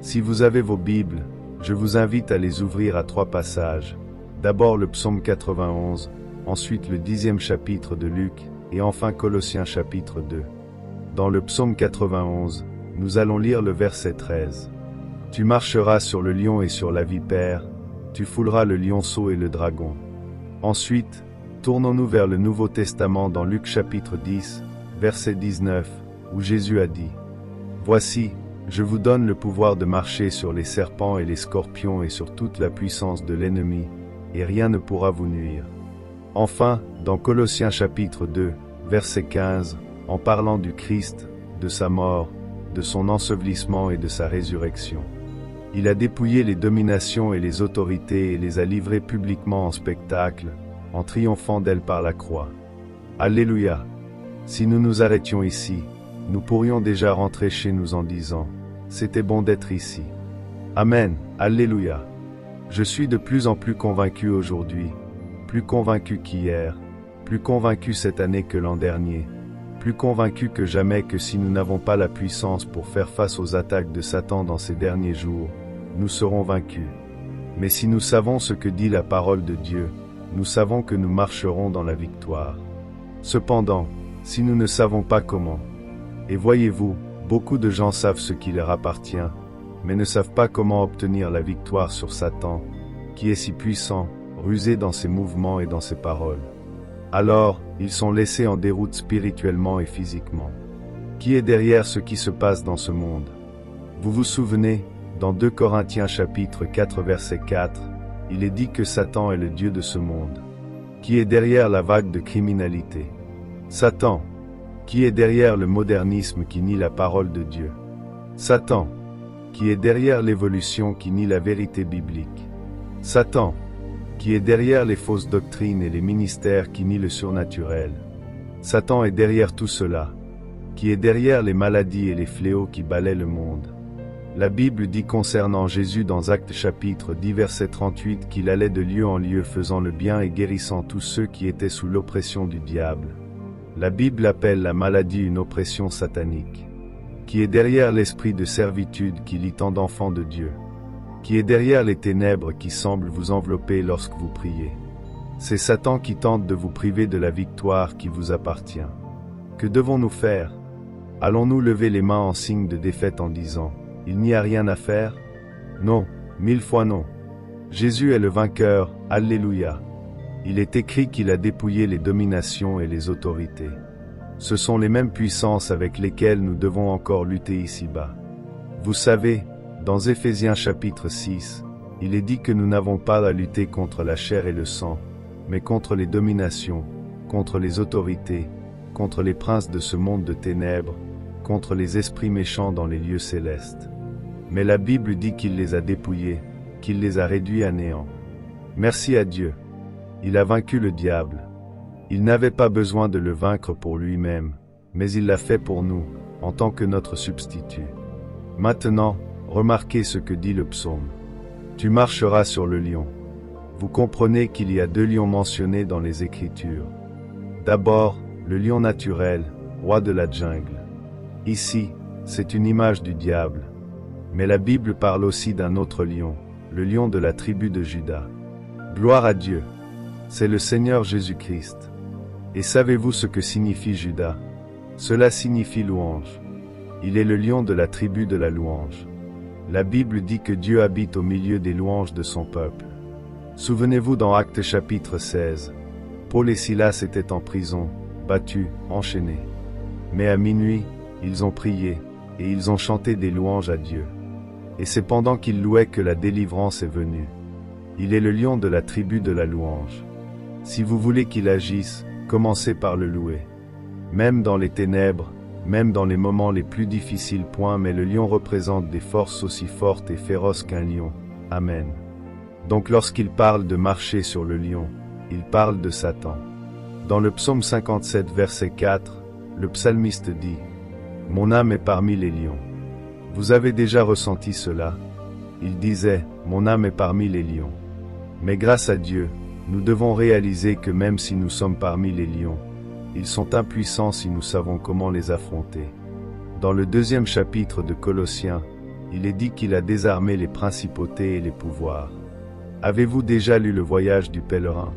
Si vous avez vos Bibles, je vous invite à les ouvrir à 3 passages. D'abord le psaume 91, ensuite le 10e chapitre de Luc, et enfin Colossiens chapitre 2. Dans le psaume 91, nous allons lire le verset 13. Tu marcheras sur le lion et sur la vipère, tu fouleras le lionceau et le dragon. Ensuite, tournons-nous vers le Nouveau Testament dans Luc chapitre 10, verset 19, où Jésus a dit : Voici, je vous donne le pouvoir de marcher sur les serpents et les scorpions et sur toute la puissance de l'ennemi, et rien ne pourra vous nuire. Enfin, dans Colossiens chapitre 2, verset 15, en parlant du Christ, de sa mort, de son ensevelissement et de sa résurrection. Il a dépouillé les dominations et les autorités et les a livrées publiquement en spectacle, en triomphant d'elles par la croix. Alléluia! Si nous nous arrêtions ici, nous pourrions déjà rentrer chez nous en disant : c'était bon d'être ici. Amen, Alléluia. Je suis de plus en plus convaincu aujourd'hui, plus convaincu qu'hier, plus convaincu cette année que l'an dernier, plus convaincu que jamais que si nous n'avons pas la puissance pour faire face aux attaques de Satan dans ces derniers jours, nous serons vaincus. Mais si nous savons ce que dit la parole de Dieu, nous savons que nous marcherons dans la victoire. Cependant, si nous ne savons pas comment, et voyez-vous, beaucoup de gens savent ce qui leur appartient, mais ne savent pas comment obtenir la victoire sur Satan, qui est si puissant, rusé dans ses mouvements et dans ses paroles. Alors, ils sont laissés en déroute spirituellement et physiquement. Qui est derrière ce qui se passe dans ce monde? Vous vous souvenez, dans 2 Corinthiens chapitre 4 verset 4, il est dit que Satan est le Dieu de ce monde. Qui est derrière la vague de criminalité? Satan. Qui est derrière le modernisme qui nie la parole de Dieu? Satan. Qui est derrière l'évolution qui nie la vérité biblique? Satan. Qui est derrière les fausses doctrines et les ministères qui nient le surnaturel? Satan est derrière tout cela. Qui est derrière les maladies et les fléaux qui balaient le monde? La Bible dit concernant Jésus dans Actes chapitre 10 verset 38 qu'il allait de lieu en lieu faisant le bien et guérissant tous ceux qui étaient sous l'oppression du diable. La Bible appelle la maladie une oppression satanique. Qui est derrière l'esprit de servitude qui lie tant d'enfants de Dieu? Qui est derrière les ténèbres qui semblent vous envelopper lorsque vous priez? C'est Satan qui tente de vous priver de la victoire qui vous appartient. Que devons-nous faire? Allons-nous lever les mains en signe de défaite en disant : il n'y a rien à faire? Non, 1000 fois non. Jésus est le vainqueur, Alléluia. Il est écrit qu'il a dépouillé les dominations et les autorités. Ce sont les mêmes puissances avec lesquelles nous devons encore lutter ici-bas. Vous savez, dans Éphésiens chapitre 6, il est dit que nous n'avons pas à lutter contre la chair et le sang, mais contre les dominations, contre les autorités, contre les princes de ce monde de ténèbres, contre les esprits méchants dans les lieux célestes. Mais la Bible dit qu'il les a dépouillés, qu'il les a réduits à néant. Merci à Dieu. Il a vaincu le diable. Il n'avait pas besoin de le vaincre pour lui-même, mais il l'a fait pour nous, en tant que notre substitut. Maintenant, remarquez ce que dit le psaume. Tu marcheras sur le lion. Vous comprenez qu'il y a 2 lions mentionnés dans les Écritures. D'abord, le lion naturel, roi de la jungle. Ici, c'est une image du diable. Mais la Bible parle aussi d'un autre lion, le lion de la tribu de Juda. Gloire à Dieu. C'est le Seigneur Jésus-Christ. Et savez-vous ce que signifie Juda? Cela signifie louange. Il est le lion de la tribu de la louange. La Bible dit que Dieu habite au milieu des louanges de son peuple. Souvenez-vous dans Actes chapitre 16. Paul et Silas étaient en prison, battus, enchaînés. Mais à minuit, ils ont prié, et ils ont chanté des louanges à Dieu. Et c'est pendant qu'ils louaient que la délivrance est venue. Il est le lion de la tribu de la louange. Si vous voulez qu'il agisse, commencez par le louer. Même dans les ténèbres, même dans les moments les plus difficiles, mais le lion représente des forces aussi fortes et féroces qu'un lion. Amen. Donc lorsqu'il parle de marcher sur le lion, il parle de Satan. Dans le psaume 57 verset 4, le psalmiste dit : Mon âme est parmi les lions. Vous avez déjà ressenti cela? Il disait : Mon âme est parmi les lions. Mais grâce à Dieu, nous devons réaliser que même si nous sommes parmi les lions, ils sont impuissants si nous savons comment les affronter. Dans le 2e chapitre de Colossiens, il est dit qu'il a désarmé les principautés et les pouvoirs. Avez-vous déjà lu le voyage du pèlerin?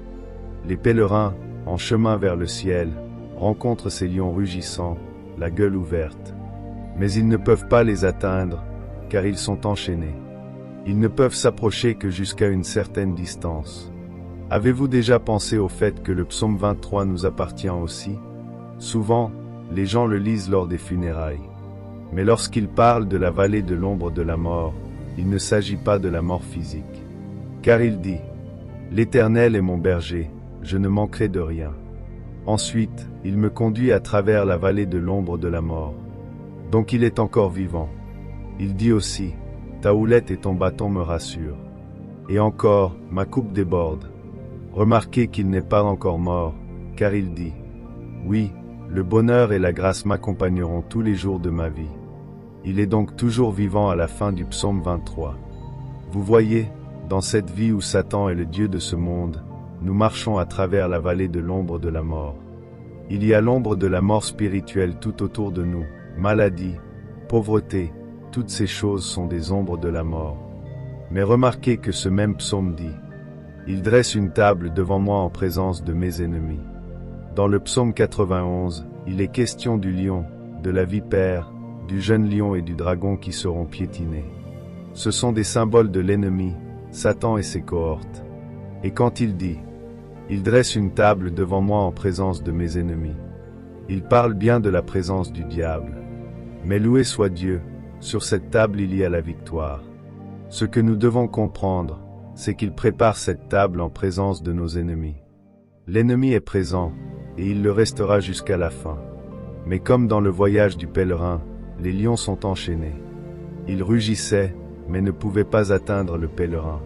Les pèlerins, en chemin vers le ciel, rencontrent ces lions rugissants, la gueule ouverte. Mais ils ne peuvent pas les atteindre, car ils sont enchaînés. Ils ne peuvent s'approcher que jusqu'à une certaine distance. Avez-vous déjà pensé au fait que le psaume 23 nous appartient aussi? Souvent, les gens le lisent lors des funérailles. Mais lorsqu'il parle de la vallée de l'ombre de la mort, il ne s'agit pas de la mort physique. Car il dit, « L'Éternel est mon berger, je ne manquerai de rien. » Ensuite, il me conduit à travers la vallée de l'ombre de la mort. Donc il est encore vivant. Il dit aussi, « Ta houlette et ton bâton me rassurent. » Et encore, ma coupe déborde. Remarquez qu'il n'est pas encore mort, car il dit, « Oui, le bonheur et la grâce m'accompagneront tous les jours de ma vie. » Il est donc toujours vivant à la fin du psaume 23. Vous voyez, dans cette vie où Satan est le Dieu de ce monde, nous marchons à travers la vallée de l'ombre de la mort. Il y a l'ombre de la mort spirituelle tout autour de nous, maladie, pauvreté, toutes ces choses sont des ombres de la mort. Mais remarquez que ce même psaume dit, « Il dresse une table devant moi en présence de mes ennemis. » Dans le psaume 91, il est question du lion, de la vipère, du jeune lion et du dragon qui seront piétinés. Ce sont des symboles de l'ennemi, Satan et ses cohortes. Et quand il dit « Il dresse une table devant moi en présence de mes ennemis », il parle bien de la présence du diable. Mais loué soit Dieu, sur cette table il y a la victoire. Ce que nous devons comprendre, c'est qu'il prépare cette table en présence de nos ennemis. L'ennemi est présent, et il le restera jusqu'à la fin. Mais comme dans le voyage du pèlerin, les lions sont enchaînés. Ils rugissaient, mais ne pouvaient pas atteindre le pèlerin.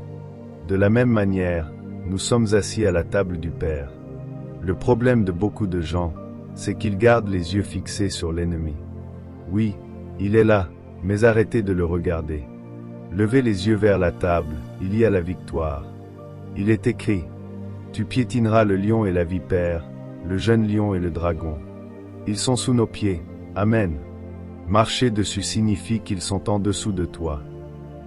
De la même manière, nous sommes assis à la table du Père. Le problème de beaucoup de gens, c'est qu'ils gardent les yeux fixés sur l'ennemi. Oui, il est là, mais arrêtez de le regarder. Levez les yeux vers la table, il y a la victoire. Il est écrit, « Tu piétineras le lion et la vipère, le jeune lion et le dragon. Ils sont sous nos pieds, Amen. » Marcher dessus signifie qu'ils sont en dessous de toi.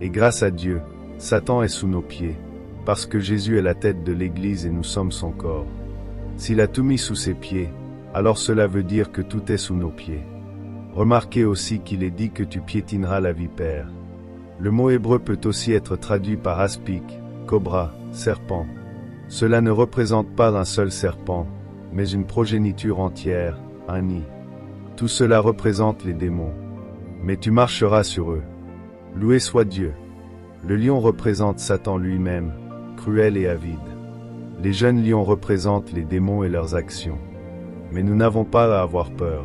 Et grâce à Dieu, Satan est sous nos pieds, parce que Jésus est la tête de l'Église et nous sommes son corps. S'il a tout mis sous ses pieds, alors cela veut dire que tout est sous nos pieds. Remarquez aussi qu'il est dit que tu piétineras la vipère. Le mot hébreu peut aussi être traduit par aspic, cobra, serpent. Cela ne représente pas un seul serpent, mais une progéniture entière, un nid. Tout cela représente les démons. Mais tu marcheras sur eux. Loué soit Dieu. Le lion représente Satan lui-même, cruel et avide. Les jeunes lions représentent les démons et leurs actions. Mais nous n'avons pas à avoir peur.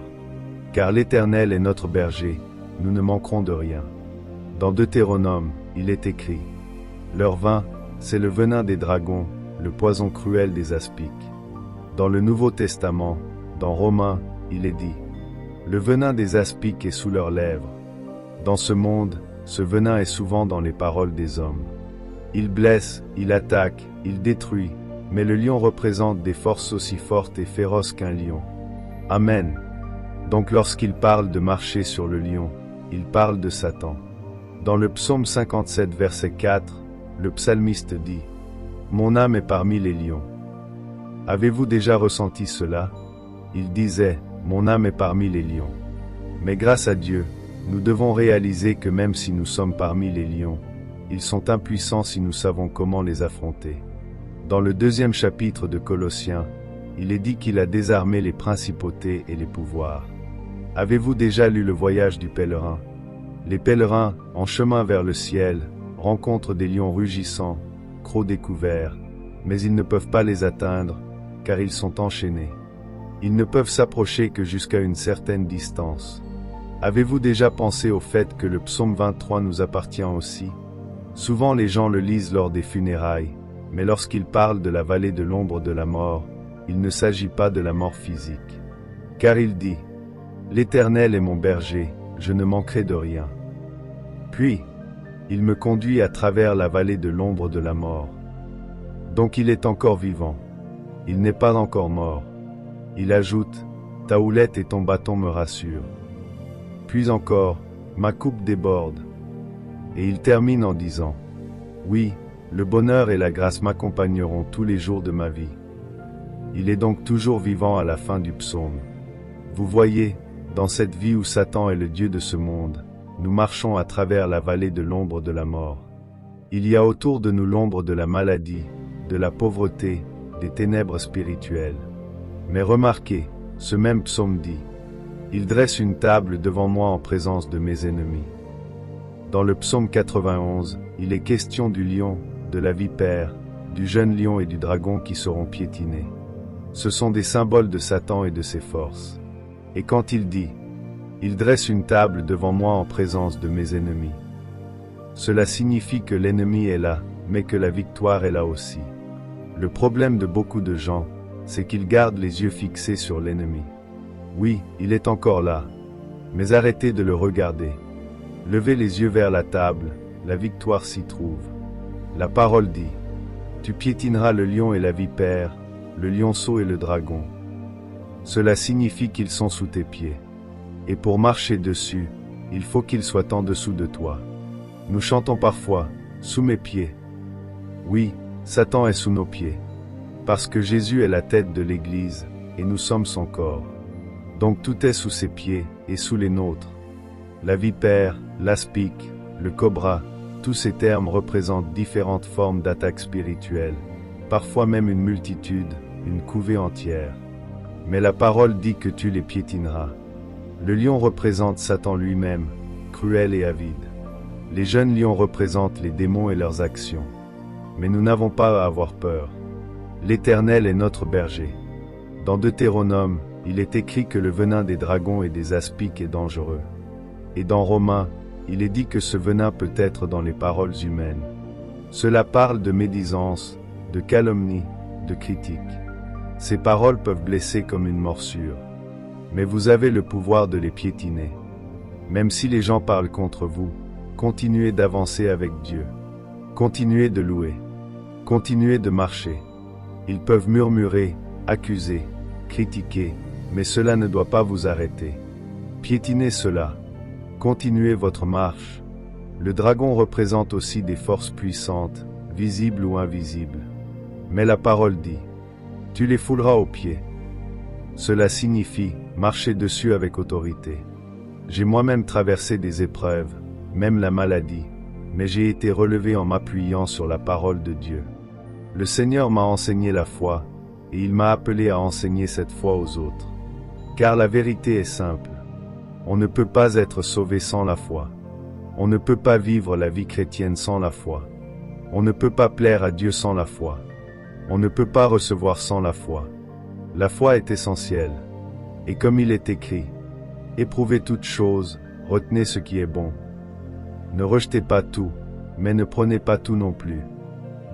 Car l'Éternel est notre berger, nous ne manquerons de rien. Dans Deutéronome, il est écrit, « Leur vin, c'est le venin des dragons, le poison cruel des aspics. » Dans le Nouveau Testament, dans Romains, il est dit, « Le venin des aspics est sous leurs lèvres. » Dans ce monde, ce venin est souvent dans les paroles des hommes. Il blesse, il attaque, il détruit, mais le lion représente des forces aussi fortes et féroces qu'un lion. Amen. Donc lorsqu'il parle de marcher sur le lion, il parle de Satan. Dans le psaume 57 verset 4, le psalmiste dit, « Mon âme est parmi les lions. » Avez-vous déjà ressenti cela? Il disait, « Mon âme est parmi les lions. » Mais grâce à Dieu, nous devons réaliser que même si nous sommes parmi les lions, ils sont impuissants si nous savons comment les affronter. Dans le 2e chapitre de Colossiens, il est dit qu'il a désarmé les principautés et les pouvoirs. Avez-vous déjà lu le voyage du pèlerin? Les pèlerins, en chemin vers le ciel, rencontrent des lions rugissants, crocs découverts, mais ils ne peuvent pas les atteindre, car ils sont enchaînés. Ils ne peuvent s'approcher que jusqu'à une certaine distance. Avez-vous déjà pensé au fait que le psaume 23 nous appartient aussi? Souvent les gens le lisent lors des funérailles, mais lorsqu'il parle de la vallée de l'ombre de la mort, il ne s'agit pas de la mort physique. Car il dit, « L'Éternel est mon berger, je ne manquerai de rien. » Puis, il me conduit à travers la vallée de l'ombre de la mort. Donc il est encore vivant. Il n'est pas encore mort. Il ajoute, « Ta houlette et ton bâton me rassurent. » Puis encore, « Ma coupe déborde. » Et il termine en disant, oui, le bonheur et la grâce m'accompagneront tous les jours de ma vie. Il est donc toujours vivant à la fin du psaume. Vous voyez, dans cette vie où Satan est le Dieu de ce monde, nous marchons à travers la vallée de l'ombre de la mort. Il y a autour de nous l'ombre de la maladie, de la pauvreté, des ténèbres spirituelles. Mais remarquez, ce même psaume dit, « Il dresse une table devant moi en présence de mes ennemis ». Dans le psaume 91, il est question du lion, de la vipère, du jeune lion et du dragon qui seront piétinés. Ce sont des symboles de Satan et de ses forces. Et quand il dit « Il dresse une table devant moi en présence de mes ennemis », cela signifie que l'ennemi est là, mais que la victoire est là aussi. Le problème de beaucoup de gens, c'est qu'ils gardent les yeux fixés sur l'ennemi. Oui, il est encore là, mais arrêtez de le regarder. Levez les yeux vers la table, la victoire s'y trouve. La parole dit, « Tu piétineras le lion et la vipère, le lionceau et le dragon. » Cela signifie qu'ils sont sous tes pieds. Et pour marcher dessus, il faut qu'ils soient en dessous de toi. Nous chantons parfois, « Sous mes pieds ». Oui, Satan est sous nos pieds. Parce que Jésus est la tête de l'Église, et nous sommes son corps. Donc tout est sous ses pieds, et sous les nôtres. La vipère, l'aspic, le cobra, tous ces termes représentent différentes formes d'attaques spirituelles, parfois même une multitude, une couvée entière. Mais la parole dit que tu les piétineras. Le lion représente Satan lui-même, cruel et avide. Les jeunes lions représentent les démons et leurs actions. Mais nous n'avons pas à avoir peur. L'Éternel est notre berger. Dans Deutéronome, il est écrit que le venin des dragons et des aspics est dangereux. Et dans Romains, il est dit que ce venin peut être dans les paroles humaines. Cela parle de médisance, de calomnie, de critique. Ces paroles peuvent blesser comme une morsure. Mais vous avez le pouvoir de les piétiner. Même si les gens parlent contre vous, continuez d'avancer avec Dieu. Continuez de louer. Continuez de marcher. Ils peuvent murmurer, accuser, critiquer, mais cela ne doit pas vous arrêter. Piétinez cela. Continuez votre marche. Le dragon représente aussi des forces puissantes, visibles ou invisibles. Mais la parole dit, « Tu les fouleras aux pieds ». Cela signifie marcher dessus avec autorité. J'ai moi-même traversé des épreuves, même la maladie, mais j'ai été relevé en m'appuyant sur la parole de Dieu. Le Seigneur m'a enseigné la foi, et il m'a appelé à enseigner cette foi aux autres. Car la vérité est simple. On ne peut pas être sauvé sans la foi. On ne peut pas vivre la vie chrétienne sans la foi. On ne peut pas plaire à Dieu sans la foi. On ne peut pas recevoir sans la foi. La foi est essentielle. Et comme il est écrit, éprouvez toutes choses, retenez ce qui est bon. Ne rejetez pas tout, mais ne prenez pas tout non plus.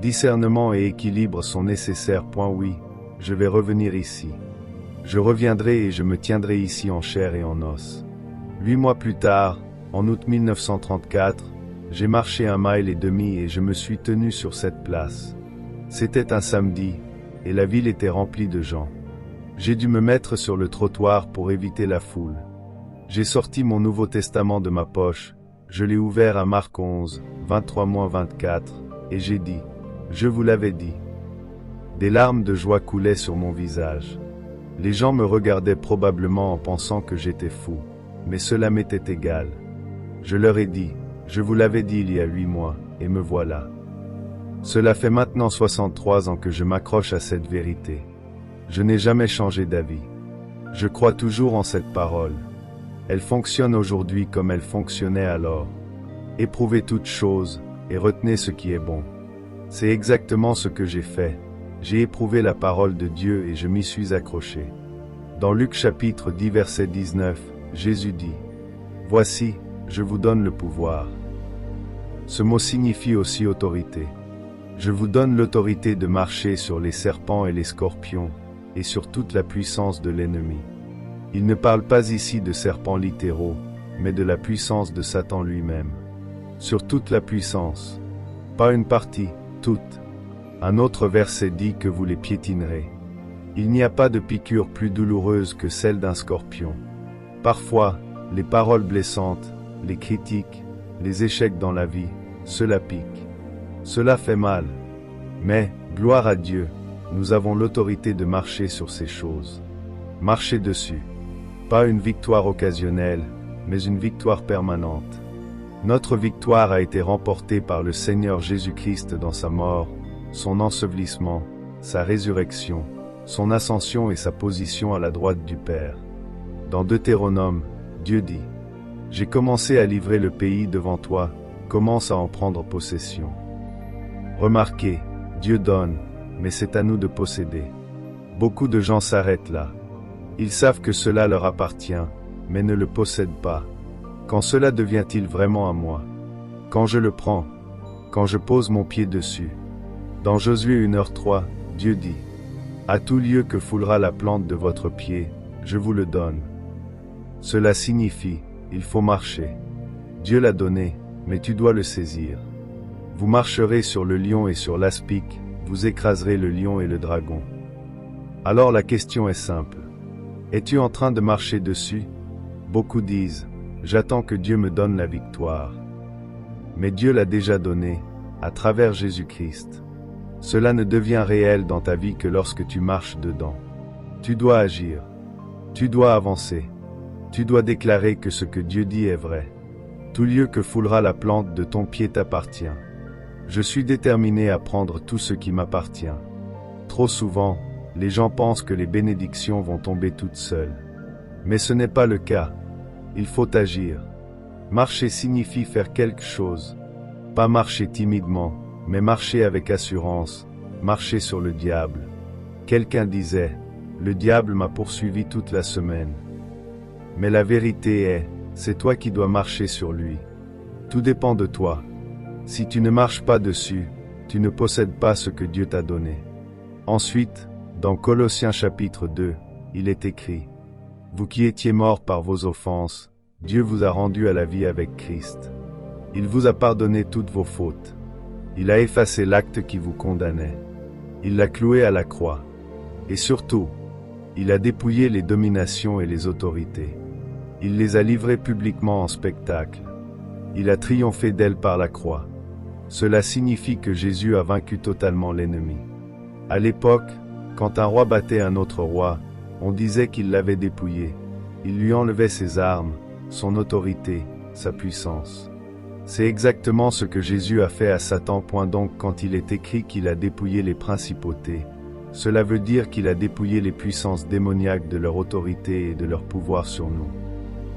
Discernement et équilibre sont nécessaires. Oui, je vais revenir ici. Je reviendrai et je me tiendrai ici en chair et en os. 8 mois plus tard, en août 1934, j'ai marché 1,5 miles et je me suis tenu sur cette place. C'était un samedi, et la ville était remplie de gens. J'ai dû me mettre sur le trottoir pour éviter la foule. J'ai sorti mon Nouveau Testament de ma poche, je l'ai ouvert à Marc 11, 23-24, et j'ai dit, « Je vous l'avais dit ». Des larmes de joie coulaient sur mon visage. Les gens me regardaient probablement en pensant que j'étais fou, mais cela m'était égal. Je leur ai dit, « Je vous l'avais dit il y a 8 mois, et me voilà ». Cela fait maintenant 63 ans que je m'accroche à cette vérité. Je n'ai jamais changé d'avis. Je crois toujours en cette parole. Elle fonctionne aujourd'hui comme elle fonctionnait alors. Éprouvez toutes choses, et retenez ce qui est bon. C'est exactement ce que j'ai fait. J'ai éprouvé la parole de Dieu et je m'y suis accroché. Dans Luc chapitre 10 verset 19, Jésus dit, « Voici, je vous donne le pouvoir ». Ce mot signifie aussi autorité. Je vous donne l'autorité de marcher sur les serpents et les scorpions, et sur toute la puissance de l'ennemi. Il ne parle pas ici de serpents littéraux, mais de la puissance de Satan lui-même. Sur toute la puissance. Pas une partie, toute. Un autre verset dit que vous les piétinerez. Il n'y a pas de piqûre plus douloureuse que celle d'un scorpion. Parfois, les paroles blessantes, les critiques, les échecs dans la vie, cela pique. Cela fait mal. Mais, gloire à Dieu, nous avons l'autorité de marcher sur ces choses. Marcher dessus. Pas une victoire occasionnelle, mais une victoire permanente. Notre victoire a été remportée par le Seigneur Jésus-Christ dans sa mort, son ensevelissement, sa résurrection, son ascension et sa position à la droite du Père. Dans Deutéronome, Dieu dit: « J'ai commencé à livrer le pays devant toi, commence à en prendre possession. » Remarquez, Dieu donne, mais c'est à nous de posséder. Beaucoup de gens s'arrêtent là. Ils savent que cela leur appartient, mais ne le possèdent pas. Quand cela devient-il vraiment à moi? Quand je le prends? Quand je pose mon pied dessus? Dans Josué 1h3, Dieu dit: « À tout lieu que foulera la plante de votre pied, je vous le donne. » Cela signifie, il faut marcher. Dieu l'a donné, mais tu dois le saisir. Vous marcherez sur le lion et sur l'aspic, vous écraserez le lion et le dragon. Alors la question est simple. Es-tu en train de marcher dessus? Beaucoup disent: « J'attends que Dieu me donne la victoire. » Mais Dieu l'a déjà donnée, à travers Jésus-Christ. Cela ne devient réel dans ta vie que lorsque tu marches dedans. Tu dois agir. Tu dois avancer. Tu dois déclarer que ce que Dieu dit est vrai. Tout lieu que foulera la plante de ton pied t'appartient. Je suis déterminé à prendre tout ce qui m'appartient. Trop souvent, les gens pensent que les bénédictions vont tomber toutes seules. Mais ce n'est pas le cas. Il faut agir. Marcher signifie faire quelque chose. Pas marcher timidement, mais marcher avec assurance, marcher sur le diable. Quelqu'un disait: « Le diable m'a poursuivi toute la semaine. » Mais la vérité est, c'est toi qui dois marcher sur lui. Tout dépend de toi. Si tu ne marches pas dessus, tu ne possèdes pas ce que Dieu t'a donné. Ensuite, dans Colossiens chapitre 2, il est écrit: « Vous qui étiez morts par vos offenses, Dieu vous a rendu à la vie avec Christ. Il vous a pardonné toutes vos fautes. Il a effacé l'acte qui vous condamnait. Il l'a cloué à la croix. Et surtout, il a dépouillé les dominations et les autorités. Il les a livrées publiquement en spectacle. Il a triomphé d'elles par la croix. Cela signifie que Jésus a vaincu totalement l'ennemi. À l'époque, quand un roi battait un autre roi, on disait qu'il l'avait dépouillé. Il lui enlevait ses armes, son autorité, sa puissance. C'est exactement ce que Jésus a fait à Satan. Donc quand il est écrit qu'il a dépouillé les principautés, cela veut dire qu'il a dépouillé les puissances démoniaques de leur autorité et de leur pouvoir sur nous.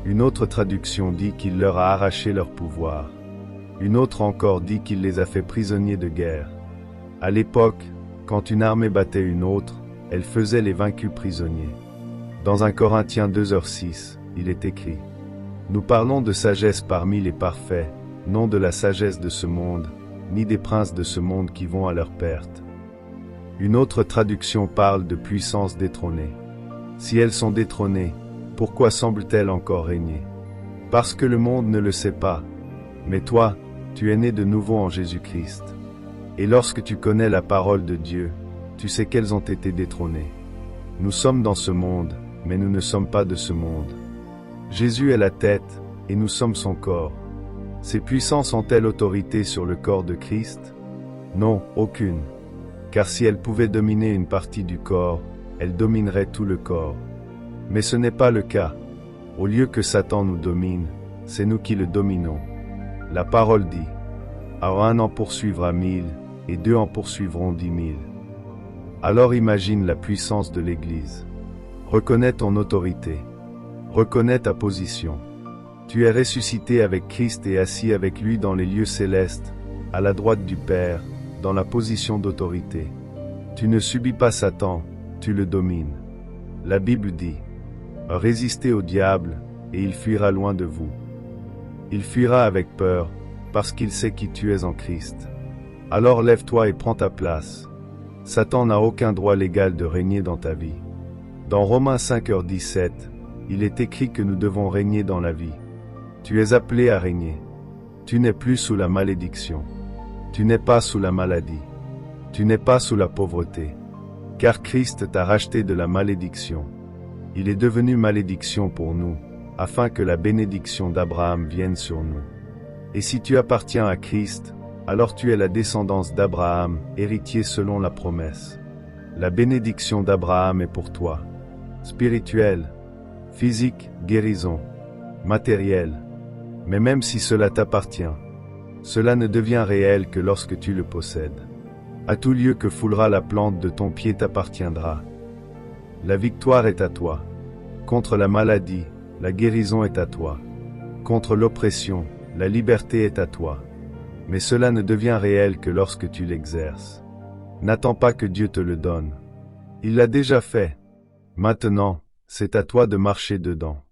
Une autre traduction dit qu'il leur a arraché leur pouvoir. Une autre encore dit qu'il les a fait prisonniers de guerre. À l'époque, quand une armée battait une autre, elle faisait les vaincus prisonniers. Dans 1 Corinthiens 2h6, il est écrit: « Nous parlons de sagesse parmi les parfaits, non de la sagesse de ce monde, ni des princes de ce monde qui vont à leur perte. » Une autre traduction parle de puissance détrônée. Si elles sont détrônées, pourquoi semblent-elles encore régner? Parce que le monde ne le sait pas. Mais toi, tu es né de nouveau en Jésus-Christ. Et lorsque tu connais la parole de Dieu, tu sais qu'elles ont été détrônées. Nous sommes dans ce monde, mais nous ne sommes pas de ce monde. Jésus est la tête, et nous sommes son corps. Ces puissances ont-elles autorité sur le corps de Christ? Non, aucune. Car si elles pouvaient dominer une partie du corps, elles domineraient tout le corps. Mais ce n'est pas le cas. Au lieu que Satan nous domine, c'est nous qui le dominons. La parole dit: « Alors 1 en poursuivra 1000, et 2 en poursuivront 10 000. » Alors imagine la puissance de l'Église. Reconnais ton autorité. Reconnais ta position. Tu es ressuscité avec Christ et assis avec lui dans les lieux célestes, à la droite du Père, dans la position d'autorité. Tu ne subis pas Satan, tu le domines. La Bible dit: « Résistez au diable, et il fuira loin de vous. » Il fuira avec peur, parce qu'il sait qui tu es en Christ. Alors lève-toi et prends ta place. Satan n'a aucun droit légal de régner dans ta vie. Dans Romains 5h17, il est écrit que nous devons régner dans la vie. Tu es appelé à régner. Tu n'es plus sous la malédiction. Tu n'es pas sous la maladie. Tu n'es pas sous la pauvreté. Car Christ t'a racheté de la malédiction. Il est devenu malédiction pour nous, afin que la bénédiction d'Abraham vienne sur nous. Et si tu appartiens à Christ, alors tu es la descendance d'Abraham, héritier selon la promesse. La bénédiction d'Abraham est pour toi. Spirituelle, physique, guérison, matérielle. Mais même si cela t'appartient, cela ne devient réel que lorsque tu le possèdes. À tout lieu que foulera la plante de ton pied t'appartiendra. La victoire est à toi. Contre la maladie, la guérison est à toi. Contre l'oppression, la liberté est à toi. Mais cela ne devient réel que lorsque tu l'exerces. N'attends pas que Dieu te le donne. Il l'a déjà fait. Maintenant, c'est à toi de marcher dedans.